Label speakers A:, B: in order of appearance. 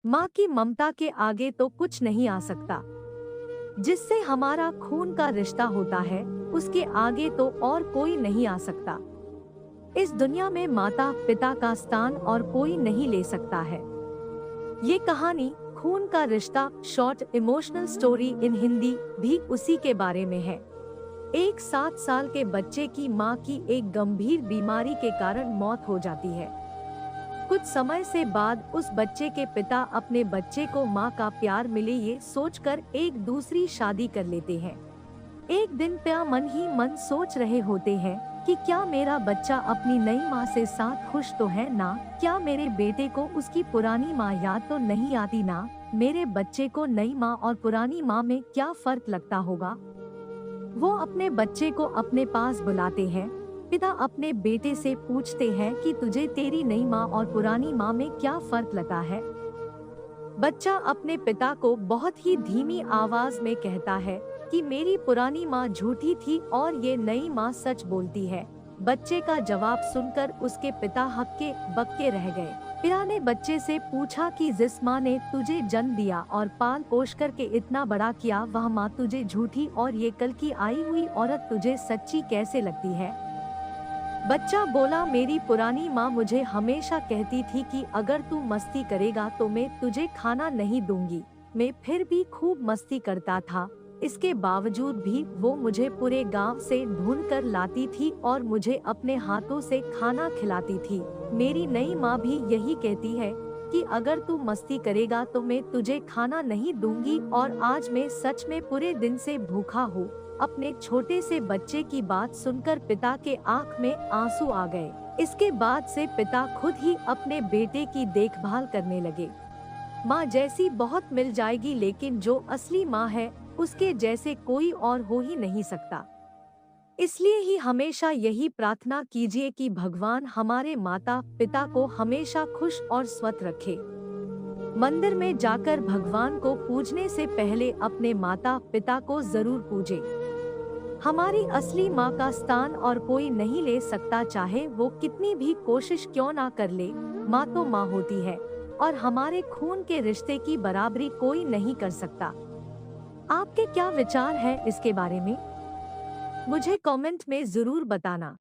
A: माँ की ममता के आगे तो कुछ नहीं आ सकता। जिससे हमारा खून का रिश्ता होता है, उसके आगे तो और कोई नहीं आ सकता। इस दुनिया में माता पिता का स्थान और कोई नहीं ले सकता है। ये कहानी खून का रिश्ता short emotional story in Hindi भी उसी के बारे में है। एक 7 साल के बच्चे की माँ की एक गंभीर बीमारी के कारण मौत हो जाती है। कुछ समय से बाद उस बच्चे के पिता अपने बच्चे को माँ का प्यार मिले ये सोचकर एक दूसरी शादी कर लेते हैं। एक दिन पिता मन ही मन सोच रहे होते हैं कि क्या मेरा बच्चा अपनी नई माँ से साथ खुश तो है ना, क्या मेरे बेटे को उसकी पुरानी माँ याद तो नहीं आती ना, मेरे बच्चे को नई माँ और पुरानी माँ में क्या फर्क लगता होगा। वो अपने बच्चे को अपने पास बुलाते हैं। पिता अपने बेटे से पूछते हैं कि तुझे तेरी नई माँ और पुरानी माँ में क्या फर्क लगा है। बच्चा अपने पिता को बहुत ही धीमी आवाज में कहता है कि मेरी पुरानी माँ झूठी थी और ये नई माँ सच बोलती है। बच्चे का जवाब सुनकर उसके पिता हक्के बक्के रह गए। पिता ने बच्चे से पूछा कि जिस माँ ने तुझे जन्म दिया और पाल पोष करके इतना बड़ा किया, वह माँ तुझे झूठी और ये कल की आई हुई औरत तुझे सच्ची कैसे लगती है। बच्चा बोला, मेरी पुरानी माँ मुझे हमेशा कहती थी कि अगर तू मस्ती करेगा तो मैं तुझे खाना नहीं दूंगी। मैं फिर भी खूब मस्ती करता था। इसके बावजूद भी वो मुझे पूरे गांव से ढूंढ कर लाती थी और मुझे अपने हाथों से खाना खिलाती थी। मेरी नई माँ भी यही कहती है कि अगर तू मस्ती करेगा तो मैं तुझे खाना नहीं दूंगी और आज मैं सच में पूरे दिन से भूखा हूँ। अपने छोटे से बच्चे की बात सुनकर पिता के आंख में आंसू आ गए। इसके बाद से पिता खुद ही अपने बेटे की देखभाल करने लगे। माँ जैसी बहुत मिल जाएगी, लेकिन जो असली माँ है उसके जैसे कोई और हो ही नहीं सकता। इसलिए ही हमेशा यही प्रार्थना कीजिए कि भगवान हमारे माता पिता को हमेशा खुश और स्वस्थ रखे। मंदिर में जाकर भगवान को पूजने से पहले अपने माता पिता को जरूर पूजें। हमारी असली माँ का स्थान और कोई नहीं ले सकता, चाहे वो कितनी भी कोशिश क्यों ना कर ले। माँ तो माँ होती है और हमारे खून के रिश्ते की बराबरी कोई नहीं कर सकता। आपके क्या विचार है इसके बारे में? मुझे कमेंट में जरूर बताना।